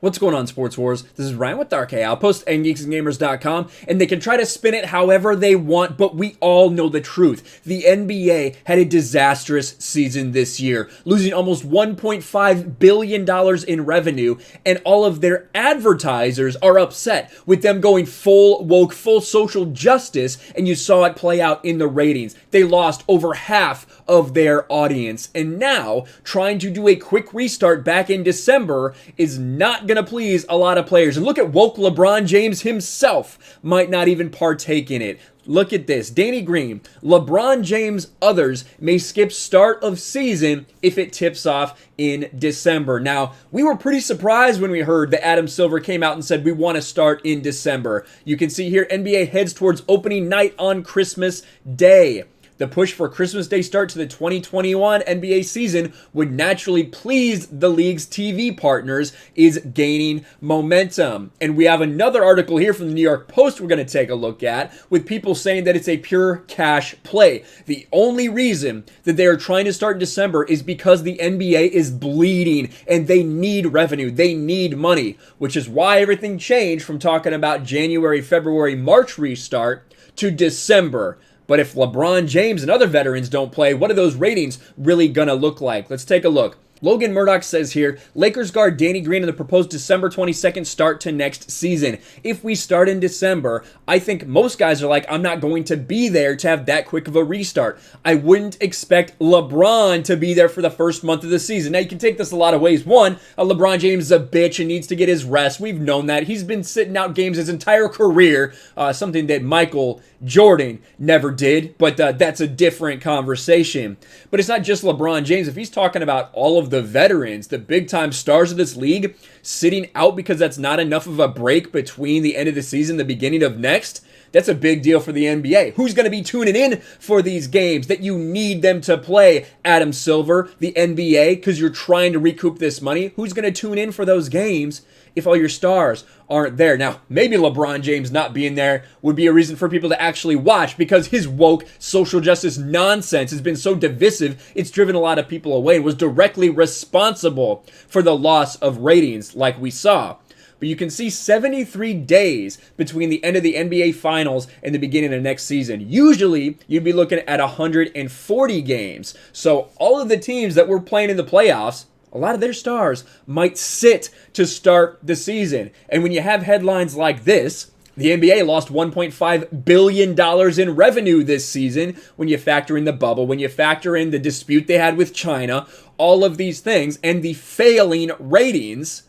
What's going on, Sports Wars? This is Ryan with Dark Outpost and GeeksandGamers.com, and they can try to spin it however they want, but we all know the truth. The NBA had a disastrous season this year, losing almost $1.5 billion in revenue, and all of their advertisers are upset with them going full woke, full social justice, and you saw it play out in the ratings. They lost over half of their audience, and now trying to do a quick restart back in December is not going to please a lot of players. And look at woke LeBron James himself might not even partake in it. Look at this. Danny Green, LeBron James, others may skip start of season if it tips off in December. Now, we were pretty surprised when we heard that Adam Silver came out and said we want to start in December. You can see here NBA heads towards opening night on Christmas Day. The push for Christmas Day start to the 2021 NBA season would naturally please the league's TV partners is gaining momentum. And we have another article here from the New York Post we're going to take a look at with people saying that it's a pure cash play. The only reason that they are trying to start in December is because the NBA is bleeding and they need revenue. They need money, which is why everything changed from talking about January, February, March restart to December. But if LeBron James and other veterans don't play, what are those ratings really gonna look like? Let's take a look. Logan Murdoch says here, Lakers guard Danny Green in the proposed December 22nd start to next season. If we start in December, I think most guys are like, I'm not going to be there to have that quick of a restart. I wouldn't expect LeBron to be there for the first month of the season. Now, you can take this a lot of ways. One, LeBron James is a bitch and needs to get his rest. We've known that. He's been sitting out games his entire career, something that Michael Jordan never did, but that's a different conversation. But it's not just LeBron James. If he's talking about all of the veterans, the big-time stars of this league, sitting out because that's not enough of a break between the end of the season and the beginning of next, that's a big deal for the NBA. Who's going to be tuning in for these games that you need them to play? Adam Silver, the NBA, because you're trying to recoup this money. Who's going to tune in for those games if all your stars aren't there? Now, maybe LeBron James not being there would be a reason for people to actually watch because his woke social justice nonsense has been so divisive, it's driven a lot of people away and was directly responsible for the loss of ratings like we saw. But you can see 73 days between the end of the NBA Finals and the beginning of next season. Usually, you'd be looking at 140 games. So all of the teams that were playing in the playoffs, a lot of their stars might sit to start the season. And when you have headlines like this, the NBA lost $1.5 billion in revenue this season when you factor in the bubble, when you factor in the dispute they had with China, all of these things, and the failing ratings,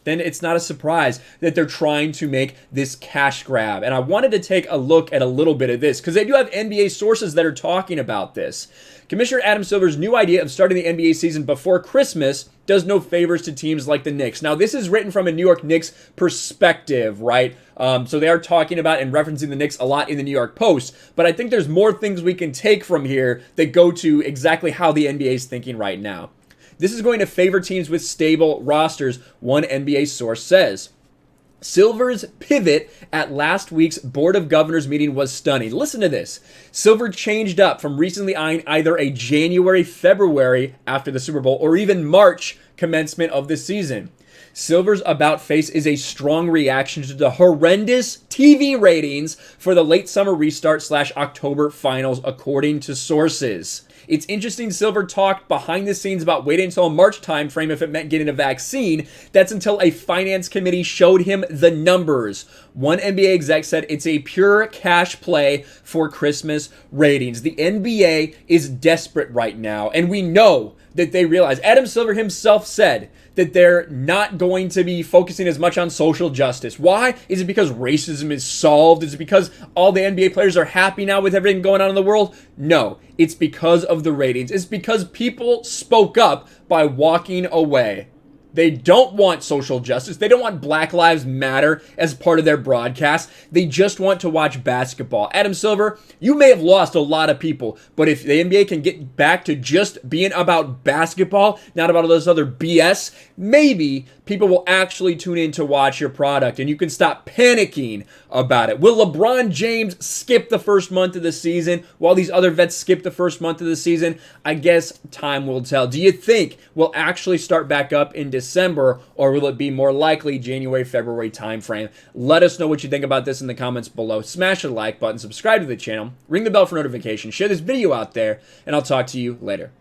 then it's not a surprise that they're trying to make this cash grab. And I wanted to take a look at a little bit of this because they do have NBA sources that are talking about this. Commissioner Adam Silver's new idea of starting the NBA season before Christmas does no favors to teams like the Knicks. Now, this is written from a New York Knicks perspective, right? So they are talking about and referencing the Knicks a lot in the New York Post. But I think there's more things we can take from here that go to exactly how the NBA is thinking right now. This is going to favor teams with stable rosters, one NBA source says. Silver's pivot at last week's Board of Governors meeting was stunning. Listen to this. Silver changed up from recently eyeing either a January, February after the Super Bowl or even March commencement of the season. Silver's about face is a strong reaction to the horrendous TV ratings for the late summer restart / October finals, according to sources. It's interesting Silver talked behind the scenes about waiting until a March timeframe if it meant getting a vaccine. That's until a finance committee showed him the numbers. One NBA exec said it's a pure cash play for Christmas ratings. The NBA is desperate right now, and we know that they realize. Adam Silver himself said that they're not going to be focusing as much on social justice. Why? Is it because racism is solved? Is it because all the NBA players are happy now with everything going on in the world? No, it's because of the ratings. It's because people spoke up by walking away. They don't want social justice. They don't want Black Lives Matter as part of their broadcast. They just want to watch basketball. Adam Silver, you may have lost a lot of people, but if the NBA can get back to just being about basketball, not about all this other BS, maybe people will actually tune in to watch your product and you can stop panicking about it. Will LeBron James skip the first month of the season while these other vets skip the first month of the season? I guess time will tell. Do you think we'll actually start back up in December, or will it be more likely January, February timeframe? Let us know what you think about this in the comments below. Smash the like button, subscribe to the channel, ring the bell for notifications, share this video out there, and I'll talk to you later.